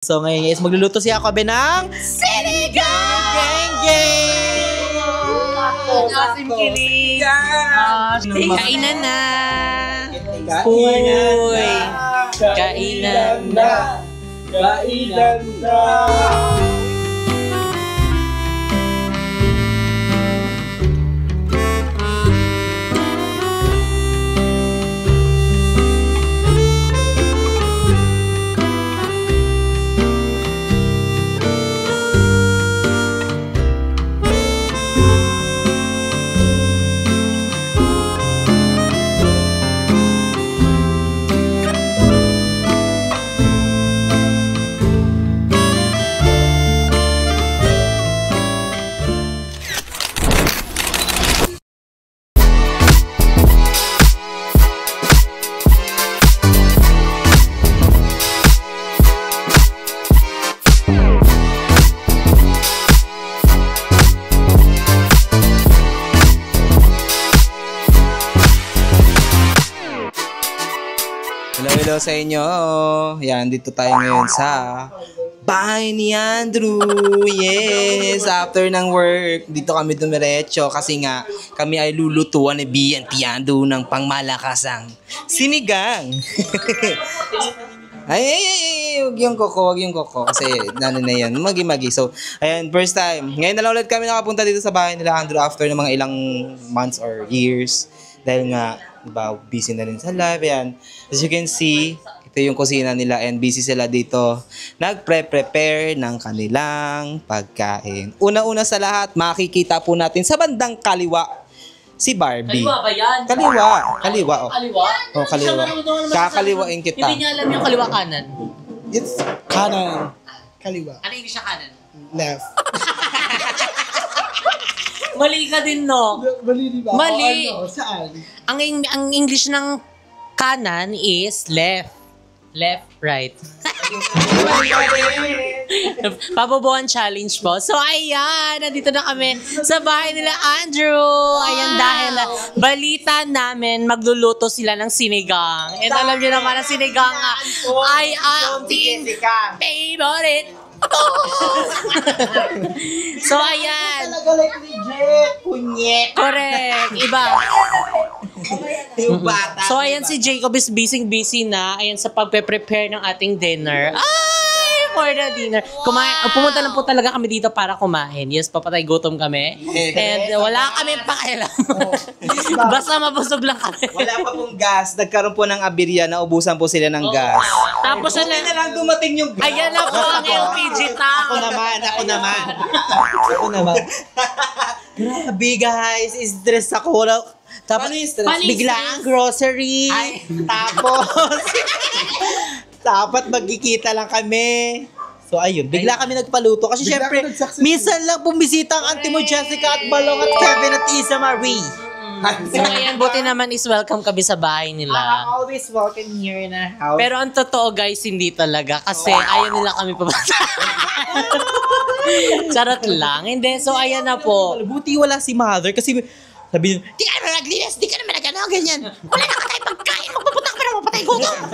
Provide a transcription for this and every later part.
So ngayon guys, magluluto si Jacobe ng Sinigang! Geng! Asim kilig! Kainan na! Uy! Kainan na! Kainan na! Hello sa inyo. Yan, dito tayo ngayon sa bahay ni Andrew. Yes, after ng work, dito kami dumiretso kasi nga kami ay lulutuan ni BNT Andrew ng pangmalakasang sinigang. Huwag yung koko kasi ano na yan, magi-magi. So, ayan, first time. Ngayon na lang ulit kami nakapunta dito sa bahay nila Andrew after ng mga ilang months or years. Dahil nga, diba, busy na rin sa live. Ayan. As you can see, ito yung kusina nila and busy sila dito. Nagpre-prepare ng kanilang pagkain. Una-una sa lahat, makikita po natin sa bandang kaliwa si Barbie. Kaliwa ba yan? Kaliwa. Oh. Kaliwa? Oh, kaliwa. Kakaliwain kita. Hindi niya alam yung kaliwa kanan. It's kanan. Kaliwa. Ano yung siya kanan? Left. Mali ka din, no? Mali, di ba? Mali. O, ano? Saan? Ang English ng kanan is left. Left, right. Paboboan challenge po. So, ayan. Nandito na kami sa bahay nila Andrew. Ayan, dahil balita namin, magluluto sila ng sinigang. And alam niyo naman, ang sinigang ay ating favorite. So, ayan. Talaga like legit. Punyet. Correct. Iba. Yung bata. So, ayan si Jacob is busy na. Ayan sa pagpe-prepare ng ating dinner. Ay! For the dinner. Pumunta lang po talaga kami dito para kumain. Yes, papatay gutom kami. And wala kami pakialam. Basta mabusog lang kami. Wala pa pong gas. Nagkaroon po ng abirya. Naubusan po sila ng gas. Tapos na lang dumating yung gas. ayan na po ang LPG tank. Ako naman. Grabe guys. Stress ako. Tapos bigla ang grocery. Tapos dapat magkikita lang kami. So ayun, bigla kami nagpaluto kasi syempre minsan lang bumisita ang auntie mo Jessica at Balong at Kevin at Isa Marie. So ayan, buti naman is welcome kami sa bahay nila. Always welcome here in our house. Pero ang totoo guys, hindi talaga. Kasi ayaw nila kami papasa. Charot lang. Hindi, so ayan na po. Buti wala si mother kasi sabi niyo, di ka naman naglinis, di ka naman nagano, ganyan. Wala na ka tayo pagkain, magpapunta ka pa na mapatay gutom.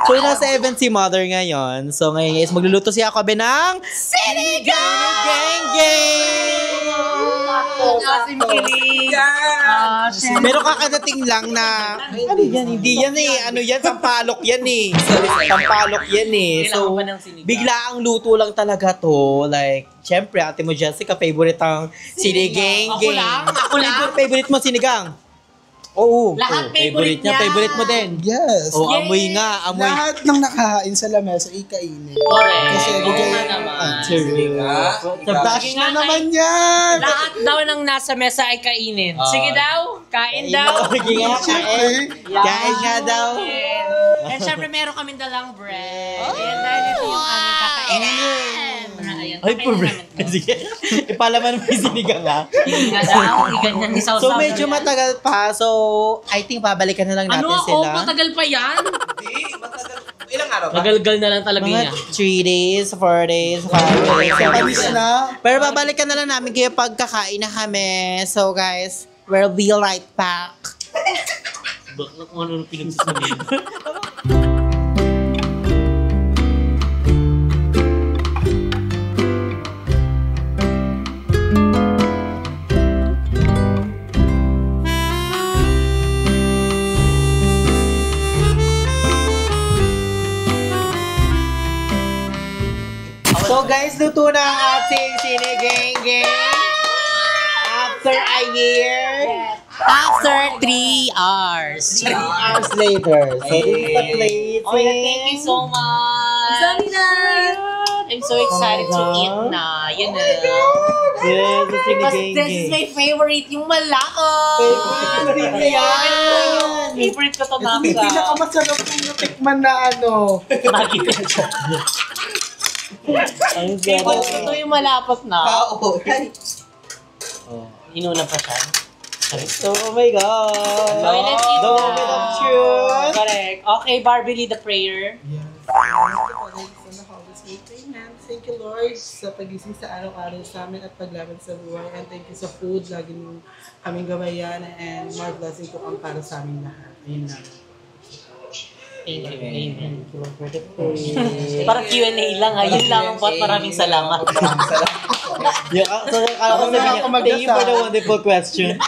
So nasa event si mother ngayon. So ngayon guys, magluluto si Jacobe ng sinigang! Asim kilig! Meron kakadating lang na, ano yan, hindi yan eh, ano yan, sampalok yan eh. Sampalok yan eh. So, bigla ang luto lang talaga to. Like, syempre, ate mo Jessica, favorite ang sinigang. Ako lang? Favorite mo sinigang? Oo. Lahat favorite niya. Favorite mo din. Yes. Oh, amoy nga, amoy. Lahat ng nakahain sa lamesa, ikainin. Correct. Kasi bigay nga naman. Dash na naman yan! Lahat daw ng nasa mesa ay kainin. Sige daw, kain daw. Sige nga, kain. Kain nga daw. And syempre meron kaming dalang bread. Ayan dahil ito yung aming kakainin. Ay, po sige. Ipalaman mo yung sinigang ha. Ganyan, isaw-saw. So, medyo matagal pa. So, I think babalikan na lang natin sila. Ano? Matagal pa yan? Hindi, matagal. Ilang araw ba? Magalgal na lang talaga Mga niya. 3 days, 4 days, 5 days. Palis na. Pero babalikan na lang namin kayo pagkakain na kami. So, guys, we'll be right back. Bakla kung ano pinagsasabihin. So guys, luto na ang ating sinigang. After a year. After 3 hours. 3 hours later. So this is the plate. Oh my God, thank you so much. Dami na! I'm so excited to eat na. Yan na. Yes, the Because sinigang. this is my favorite, yung malako. Favorite din yan. Favorite ko to Ito yung pinakamasarap kong natikman na ano. Maggi ketchup. Ang Favorite ko to yung malapot na. Oo. Oh, inuna pa siya. So, oh my God. Okay, let's eat The na. moment of truth. Correct. Okay, Barbie, lead the prayer. Thank you, Lord, sa pagising sa araw-araw sa amin at paglaban sa buhay. And thank you sa food, lagi nyo kaming gabayan and more blessing to come para sa amin lahat. Ayun lang. Thank you. Amen. Parang Q&A lang ha. Yun lang po at maraming salamat. So, akala ko sabihin niya, thank you for the wonderful question.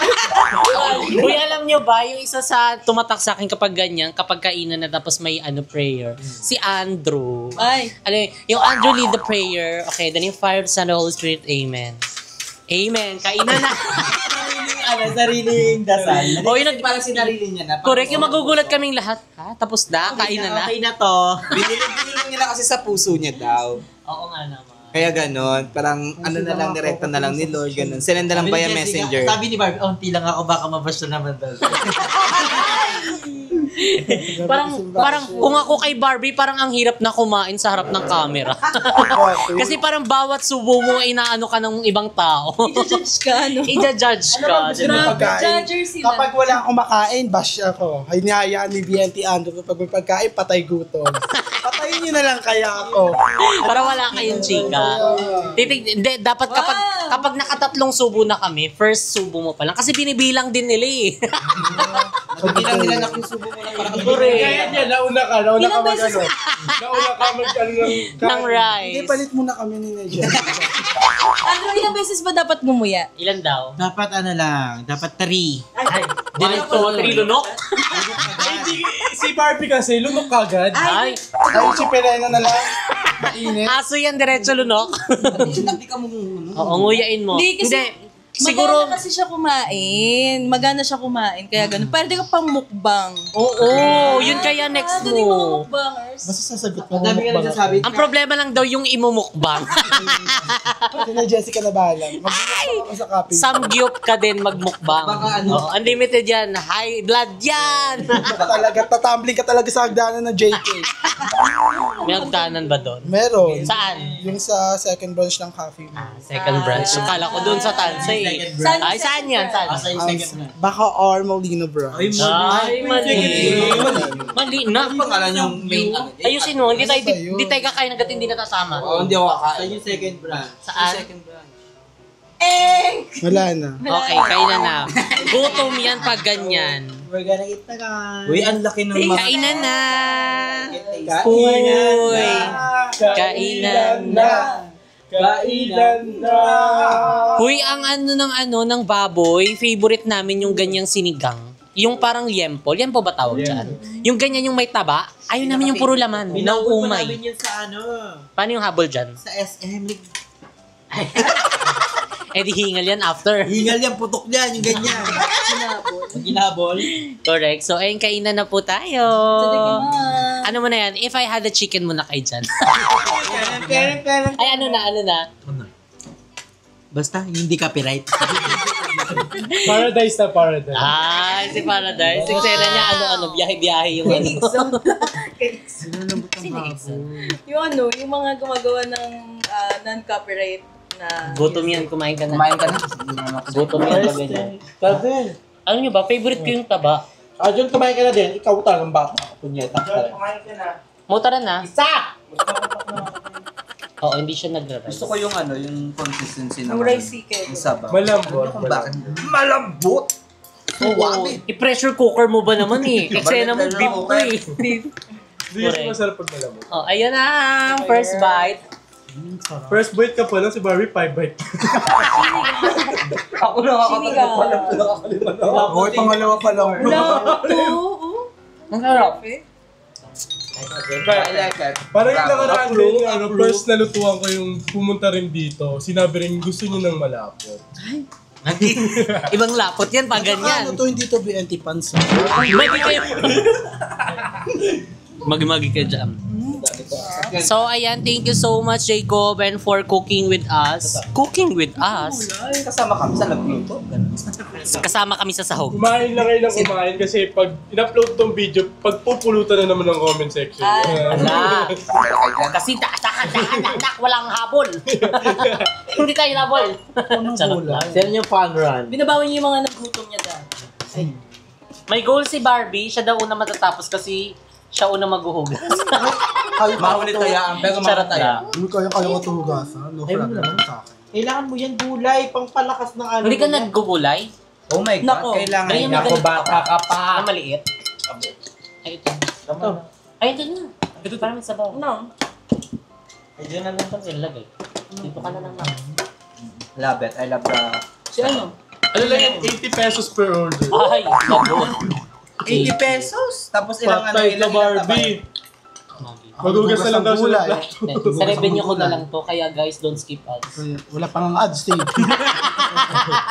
Uy, alam nyo ba, yung isa sa tumatak sa akin kapag ganyan, kapag kainan na tapos may prayer, si Andrew. Ay. Ano yung Andrew lead the prayer. Okay, then yung fire of the Son of the Holy Spirit. Amen. Amen. Kainan na. Sariling dasal. O, yun, Parang sinarili niya na. correct, yung magugulat kaming lahat. Ha? Tapos na? Kainan na? Okay na to. Binili nila kasi sa puso niya daw. Oo nga naman. Kaya ganon, parang ano na lang, direkta na lang ni Lord, ganon. Sinend na lang via messenger. Sabi ni Barbie, unti lang ako, baka mabash na naman daw. Parang kung ako kay Barbie, parang ang hirap na kumain sa harap ng camera. Kasi parang bawat subo mo inaano ka ng ibang tao. I-judge ka, no? I-judge ka. diba? Judger sila. Kapag wala akong makain, bash ako. Hinahayaan ni BNT Andrew kapag may pagkain, patay gutom. Patayin niyo na lang kaya ako. Para wala kayong chika. Hindi, dapat kapag nakatatlong subo na kami, first subo mo pa lang. Kasi binibilang din nila eh. Bilang nila na kung subo mo lang parang Kaya niya, nauna ka Ilang beses mag-ano. Nauna ka mag-ano Ng rice. Hindi, palit muna kami ni Nedja. Ano, ilang beses ba dapat gumuya? Ilan daw? Dapat ano lang, dapat 3. Ay, diretso, trilunok? Si Barbie kasi, lunok kagad. Ay, Ay, si Perena na lang. Mainit. aso yan, diretso lunok. Hindi ka mo Oo, nguyain mo. Hindi, kasi siguro, magana kasi siya kumain. Magana siya kumain. Kaya ganun. Pwede ka pang mukbang. oo, yun kaya next Doon yung mga mo. mukbangers. Basta sasagot mo. Ang dami ka nagsasabi. Ang problema lang daw yung imumukbang. Sina Jessica na bahala. Mag-iwan ako sa copy. Samgyup ka din magmukbang. Baka ano? Oo, unlimited yan. High blood yan. Talaga, tatambling ka talaga sa hagdanan ng JK. May hagdanan ba doon? Meron. Saan? Yung sa second branch ng coffee mo. Second branch. Kala ko doon sa Tansay. Ay, saan yan? Saan? Baka or Molino Branch. Ay, mali. Mali na. pangalan yung main ano. Ayusin mo, hindi tayo Sa'yo. kakain hanggat hindi nakasama. Oo, hindi ako kakain. Sa yung second branch. Saan? Second branch. Wala na. Okay, kainan na. Gutom yan pag ganyan. We're gonna eat na guys. Uy, ang laki ng mga... Kainan na. Kainan Uy. Kainan na. Kainan na. Uy, ang ng baboy, favorite namin yung ganyang sinigang. Yung parang liempo. Liempo ba tawag dyan? Yung ganyan yung may taba. Ayaw namin yung puro laman. Pinaupo Nauumay. namin yun sa ano. Paano yung habol dyan? Sa SM. Eh di hingal yan after. Hingal yan, putok yan, yung ganyan. Ginabol. Correct. So, ayun, kainan na po tayo. Ano mo na yan? If I had a chicken muna kayo dyan. Ay, ano na? Basta, hindi copyright. Paradise na paradise. Ay, si Paradise. Eksena niya, biyahe-biyahe yung ano. Yung mga gumagawa ng non-copyright na... Gutom yan, kumain ka na. Kumain ka na? Gutom yan, sabi niya. Sabi. Ano nyo ba? Favorite ko yung taba. Diyan kumain ka na din. Ikaw talagang bata. Punyeta. Mutara na. Isa! Oo, hindi siya nagra-rice. Gusto ko yung ano, yung consistency Yung ng rice chicken. yung sabaw. Malambot. Kung bakit? Malambot! Oo. I-pressure cooker mo ba naman eh? Eksena mo, beef ko eh. Hindi Correct. masarap pag malambot. Oh, ayun na ang first bite. First bite ka pa lang, si Barbie 5 bite. Ako na Sinigang. Okay, pangalawa pa lang. Wala, ito. Ang sarap. I like it. Parang yung Bravo. nakaraan din, first na lutuan ko yung pumunta rin dito. Sinabi rin gusto nyo ng malapot. Ibang lapot yan pag Ano ganyan. to, hindi to BNT pansa. Magi kayo. Magi-magi ka dyan. So, ayan, thank you so much, Jacob, and for cooking with us. Cooking with us? Kasama kami sa nagluto. Kasama kami sa sahog. Kumain lang kayo ng kumain kasi pag in-upload tong video, pagpupulutan na naman ng comment section. Ala. Kasi dahan, walang habol. Hindi tayo habol. Saan yung fun run? Binabawi niyo yung mga nagutom niya dahil. May goal si Barbie, siya daw una matatapos kasi siya una maghuhugas. Mahulit kaya ang pero Charot makataya. lang. Hindi kaya ko tuhugasan. No problem sa akin. Kailangan mo yan gulay, pangpalakas ng ano. Hindi ka yan. naggugulay? Oh my God, Nako. kailangan Ayun, niya. magaling. bata ka pa. Ah, maliit? Ay, ito. Ay, ito na. Ito parang may sabaw. No. Ay, dyan na lang ito nilagay. Dito ka na lang. Love it. I love the... Si ano? Ano lang yan, 80 pesos per order. Ay, lagot. 80 pesos. Tapos ilang Patay ka, Barbie. Magugas na lang daw siya ng plato. Sa revenue ko na lang to, kaya guys, don't skip ads. Wala pang ads, Steve.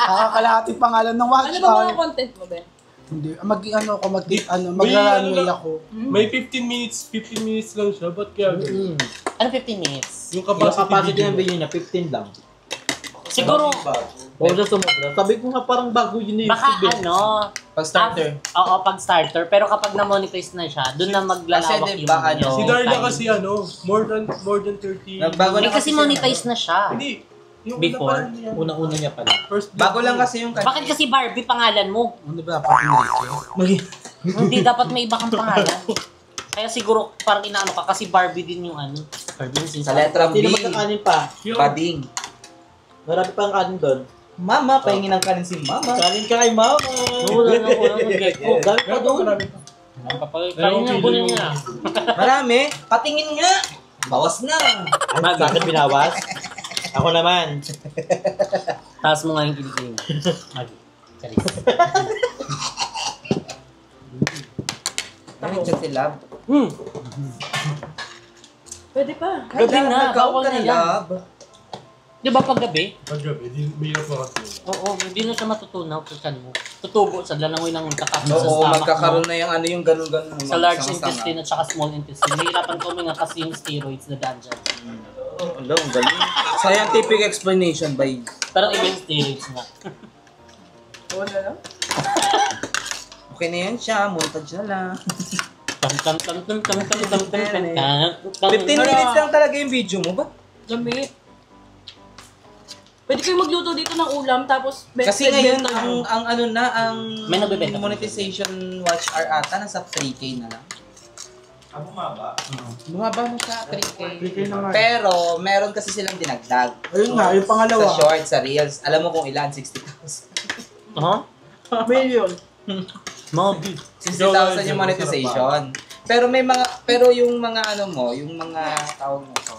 Nakakalahati pangalan ng watch Ano ba mga content mo, Ben? Hindi. Mag-runway ako. May 15 minutes lang siya. Ba't kaya ganun? Ano 15 minutes? Yung Yung capacity video. ng video niya, 15 lang. Siguro, O siya sumobra. Sabi ko nga parang bago yun na baka YouTube. ano, Pag starter. oo, pag starter. Pero kapag na-monetize na siya, doon na maglalawak Kasi yung diba, ano, Si yung Darla time. kasi more than 30. Nagbago Hindi na kasi monetize na siya. Hindi. Yung Before. una pa rin yan. Una-una niya pala. First Bago lang kasi yung Bakit kasi Barbie pangalan mo? Ano ba? Pag-Enrique? Hindi, dapat may iba kang pangalan. Kaya siguro parang inaano ka kasi Barbie din yung ano. Barbie yung sa sinasabi. letra B. Hindi naman kakanin pa. Yung, Bading. Marami pang kanin doon. Mama, pahingin ng kanin si Mama. Kanin ka kay mama. Wala mag-get ko. Dami pa doon. Kain nga, bunin niya. Marami. Patingin nga. Bawas na. Ay, bakit binawas? Ako naman. Taas mo nga yung kilikili mo. Magi. Charis. Ay, chat si Love. Pwede pa. Gabi na, bawal na yan. Love. Di ba pag gabi? Paggabi, may hirap makatulog. Oo, hindi na siya matutunaw sa tiyan mo. Tutubo sa dalamoy lang kakapit sa Oo, stomach magkakaroon mo. na yung ano yung ganun-ganun. Sa large intestine at saka small intestine. Mahirapan ko nga kasi yung steroids na daan dyan. Alam, ang galing. Scientific explanation by... Pero iba yung steroids nga. Wala lang. Okay na yan siya, montage na lang. 15 15 minutes lang talaga yung video mo ba? Dami. Pwede kayo magluto dito ng ulam tapos Kasi ngayon, benta nyo. ang ano na, ang May nagbebenta. monetization watch hour ata, nasa 3K na lang. Bumaba na sa 3K. 3K na nga. Pero, meron kasi silang dinagdag. Ayun nga, yung pangalawa. Sa short, sa reels. Alam mo kung ilan? 60,000. Huh? Million. Moby. 60,000 yung monetization. Pero may mga, pero yung mga ano mo, yung mga tawag mo to,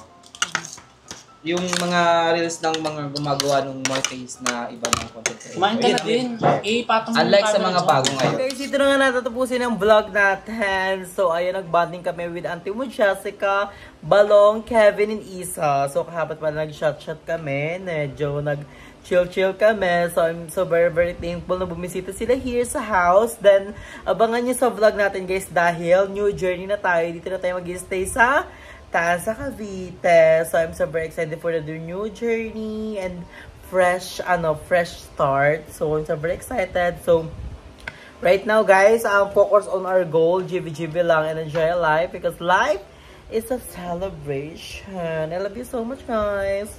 yung mga reels ng mga gumagawa ng monetize na iba ng content creator. Kumain ka na din. Ipatong mo Unlike yung sa camera mga dyan. bago ngayon. Guys, ito na nga natatapusin ang vlog natin. So, ayun, nagbanding kami with Auntie mo, Jessica, Balong, Kevin, and Isa. So, kahapat pa nag-shot-shot kami. Medyo nag-chill-chill kami. So, I'm so very, very thankful na bumisita sila here sa house. Then, abangan nyo sa vlog natin, guys, dahil new journey na tayo. Dito na tayo mag-stay sa Taas sa Cavite. So, I'm so very excited for the new journey and fresh start. So, I'm so very excited. So, right now, guys, I'm focused on our goal. GB lang and enjoy life because life is a celebration. I love you so much, guys.